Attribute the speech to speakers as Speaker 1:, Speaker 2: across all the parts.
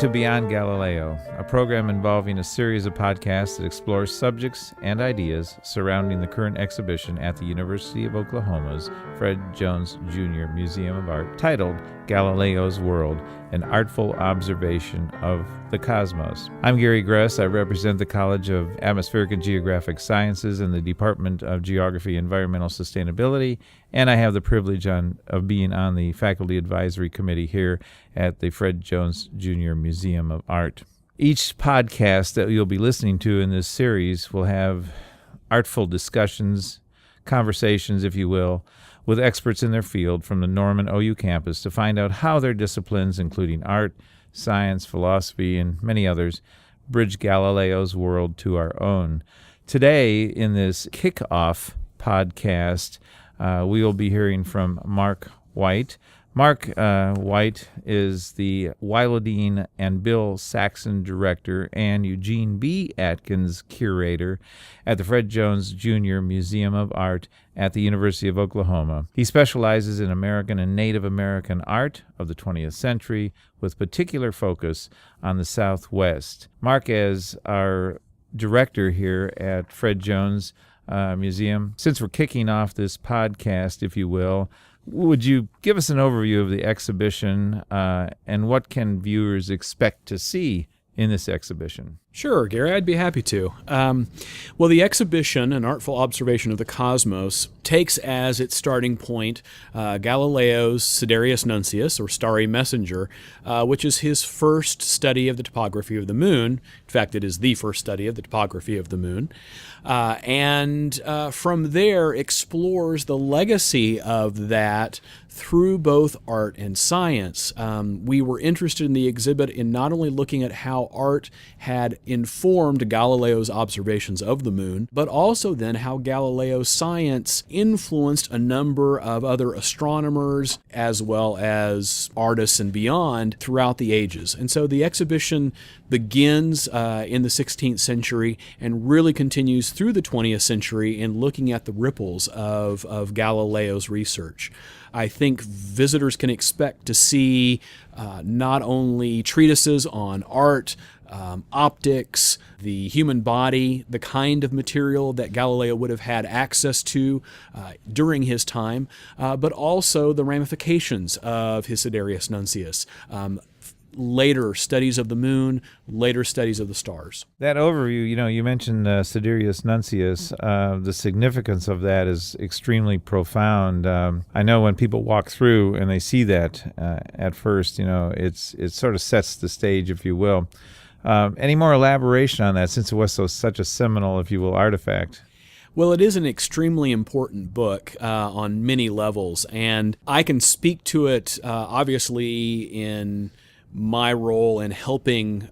Speaker 1: to Beyond Galileo, a program involving a series of podcasts that explores subjects and ideas surrounding the current exhibition at the University of Oklahoma's Fred Jones Jr. Museum of Art, titled Galileo's World, an Artful Observation of the Cosmos. I'm Gary Gress. I represent the College of Atmospheric and Geographic Sciences and the Department of Geography and Environmental Sustainability, and I have the privilege of being on the Faculty Advisory Committee here at the Fred Jones Jr. Museum of Art. Each podcast that you'll be listening to in this series will have artful discussions, conversations, if you will, with experts in their field from the Norman OU campus to find out how their disciplines, including art, science, philosophy, and many others, bridge Galileo's world to our own. Today, in this kickoff podcast, we will be hearing from Mark White. Mark White is the Wylodean and Bill Saxon Director and Eugene B. Atkins Curator at the Fred Jones Jr. Museum of Art at the University of Oklahoma. He specializes in American and Native American art of the 20th century with particular focus on the Southwest. Mark, as our director here at Fred Jones Museum, since we're kicking off this podcast, if you will, would you give us an overview of the exhibition and what can viewers expect to see in this exhibition?
Speaker 2: Sure, Gary, I'd be happy to. Well, the exhibition, An Artful Observation of the Cosmos, takes as its starting point Galileo's Sidereus Nuncius, or Starry Messenger, which is his first study of the topography of the moon. In fact, it is the first study of the topography of the moon. And from there explores the legacy of that through both art and science. We were interested in the exhibit in not only looking at how art had informed Galileo's observations of the moon, but also then how Galileo's science influenced a number of other astronomers as well as artists and beyond throughout the ages. And so the exhibition begins in the 16th century and really continues through the 20th century in looking at the ripples of Galileo's research. I think visitors can expect to see not only treatises on art, optics, the human body, the kind of material that Galileo would have had access to during his time, but also the ramifications of his Sidereus Nuncius. Later studies of the moon, later studies of the stars.
Speaker 1: That overview, you mentioned Sidereus Nuncius. The significance of that is extremely profound. I know when people walk through and they see that at first, it sort of sets the stage, if you will. Any more elaboration on that, since it was such a seminal, if you will, artifact?
Speaker 2: Well, it is an extremely important book on many levels, and I can speak to it obviously in my role in helping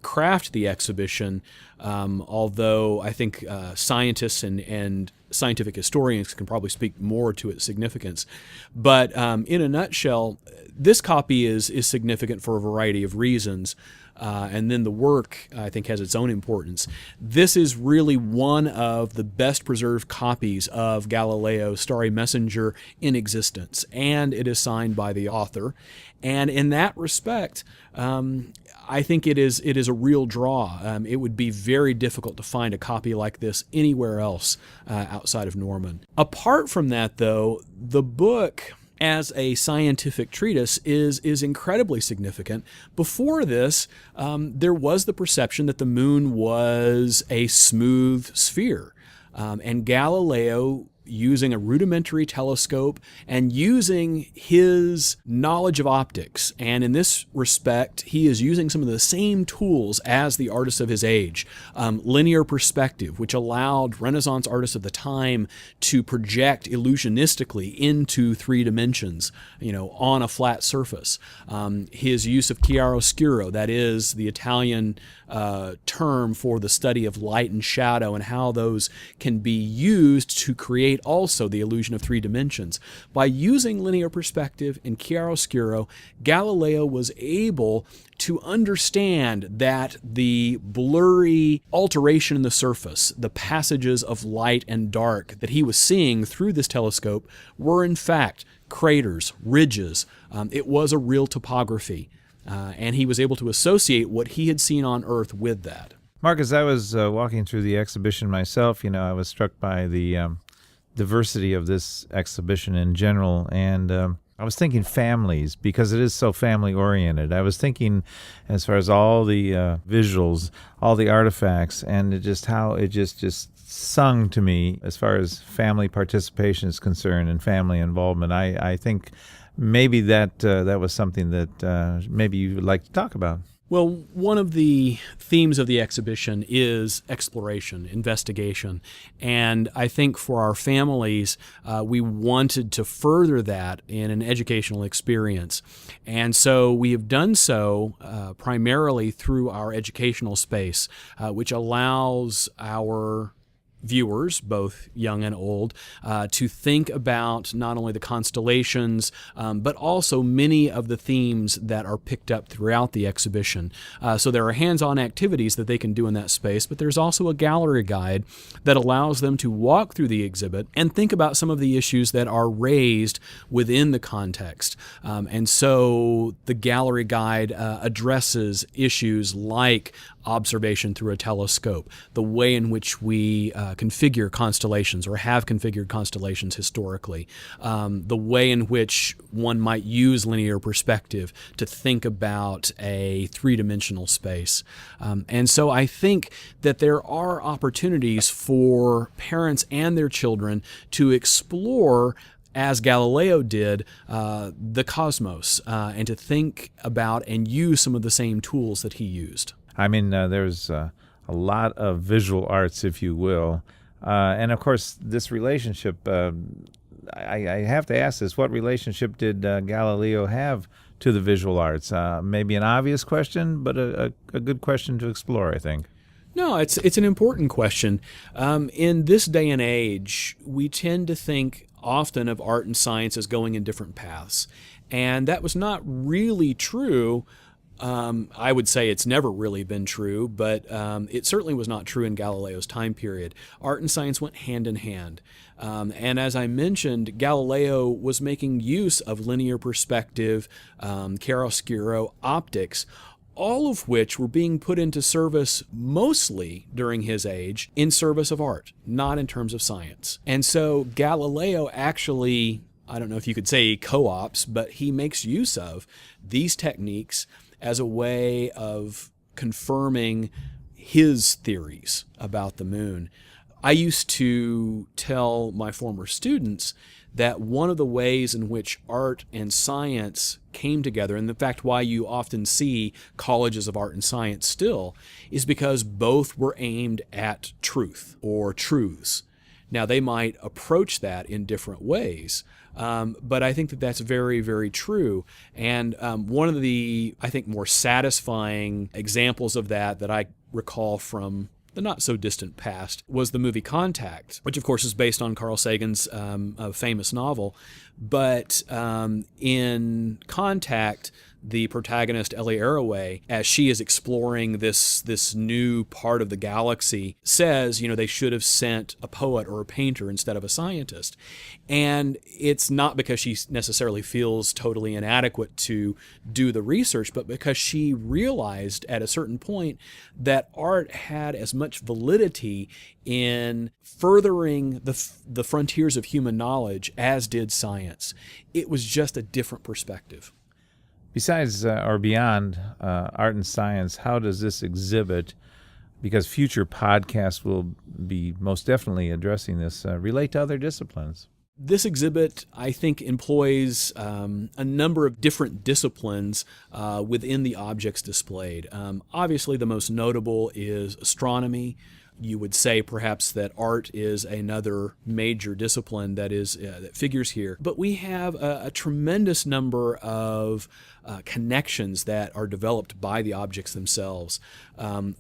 Speaker 2: craft the exhibition, although I think scientists and scientific historians can probably speak more to its significance. But in a nutshell, this copy is significant for a variety of reasons. And then the work, I think, has its own importance. This is really one of the best preserved copies of Galileo's Starry Messenger in existence, and it is signed by the author. And in that respect, I think it is a real draw. It would be very difficult to find a copy like this anywhere else outside of Norman. Apart from that, though, the book as a scientific treatise is incredibly significant. Before this, there was the perception that the moon was a smooth sphere. And Galileo, using a rudimentary telescope and using his knowledge of optics, and in this respect, he is using some of the same tools as the artists of his age. Linear perspective, which allowed Renaissance artists of the time to project illusionistically into three dimensions, on a flat surface. His use of chiaroscuro, that is the Italian term for the study of light and shadow and how those can be used to create also the illusion of three dimensions. By using linear perspective and chiaroscuro, Galileo was able to understand that the blurry alteration in the surface, the passages of light and dark that he was seeing through this telescope were in fact craters, ridges. It was a real topography. and he was able to associate what he had seen on Earth with that.
Speaker 1: Mark, as I was walking through the exhibition myself, I was struck by the diversity of this exhibition in general, and I was thinking families, because it is so family-oriented. I was thinking as far as all the visuals, all the artifacts, and how it just sung to me as far as family participation is concerned and family involvement. I think maybe that was something that maybe you would like to talk about.
Speaker 2: Well, one of the themes of the exhibition is exploration, investigation, and I think for our families, we wanted to further that in an educational experience. And so we have done so primarily through our educational space, which allows our viewers, both young and old, to think about not only the constellations, but also many of the themes that are picked up throughout the exhibition. So there are hands-on activities that they can do in that space, but there's also a gallery guide that allows them to walk through the exhibit and think about some of the issues that are raised within the context. And so the gallery guide addresses issues like observation through a telescope, the way in which we configure constellations or have configured constellations historically, the way in which one might use linear perspective to think about a three-dimensional space. And so I think that there are opportunities for parents and their children to explore, as Galileo did, the cosmos, and to think about and use some of the same tools that he used.
Speaker 1: I mean, there's a lot of visual arts, if you will. And, of course, this relationship, I have to ask this, what relationship did Galileo have to the visual arts? Maybe an obvious question, but a good question to explore, I think.
Speaker 2: No, it's an important question. In this day and age, we tend to think often of art and science as going in different paths. And that was not really true. I would say it's never really been true, but it certainly was not true in Galileo's time period. Art and science went hand in hand. And as I mentioned, Galileo was making use of linear perspective, chiaroscuro optics, all of which were being put into service mostly during his age in service of art, not in terms of science. And so Galileo actually, I don't know if you could say co-ops, but he makes use of these techniques as a way of confirming his theories about the moon. I used to tell my former students that one of the ways in which art and science came together, and in fact why you often see colleges of art and science still, is because both were aimed at truth or truths. Now, they might approach that in different ways, but I think that that's very, very true. And one of the, I think, more satisfying examples of that I recall from the not-so-distant past was the movie Contact, which, of course, is based on Carl Sagan's famous novel. But in Contact, the protagonist, Ellie Arroway, as she is exploring this new part of the galaxy, says, they should have sent a poet or a painter instead of a scientist. And it's not because she necessarily feels totally inadequate to do the research, but because she realized at a certain point that art had as much validity in furthering the frontiers of human knowledge as did science. It was just a different perspective.
Speaker 1: Besides or beyond art and science, how does this exhibit, because future podcasts will be most definitely addressing this, relate to other disciplines?
Speaker 2: This exhibit, I think, employs a number of different disciplines within the objects displayed. Obviously, the most notable is astronomy. You would say perhaps that art is another major discipline that figures here. But we have a tremendous number of connections that are developed by the objects themselves.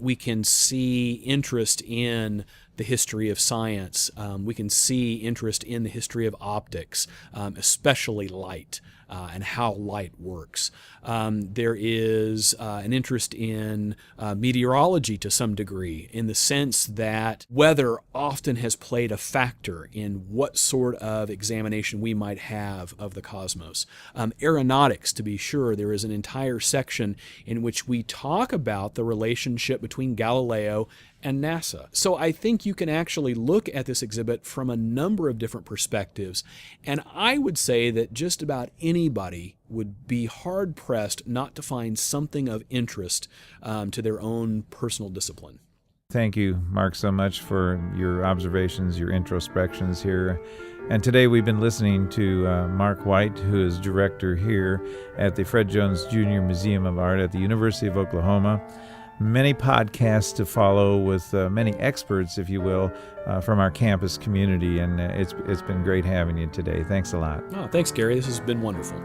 Speaker 2: We can see interest in the history of science. We can see interest in the history of optics, especially light. and how light works. There is an interest in meteorology to some degree, in the sense that weather often has played a factor in what sort of examination we might have of the cosmos. Aeronautics, to be sure, there is an entire section in which we talk about the relationship between Galileo and NASA. So I think you can actually look at this exhibit from a number of different perspectives, and I would say that just about anybody would be hard-pressed not to find something of interest to their own personal discipline.
Speaker 1: Thank you, Mark, so much for your observations, your introspections here. And today we've been listening to Mark White, who is director here at the Fred Jones Jr. Museum of Art at the University of Oklahoma. Many podcasts to follow with many experts, if you will, from our campus community, and it's been great having you today. Thanks a lot.
Speaker 2: Oh, thanks, Gary. This has been wonderful.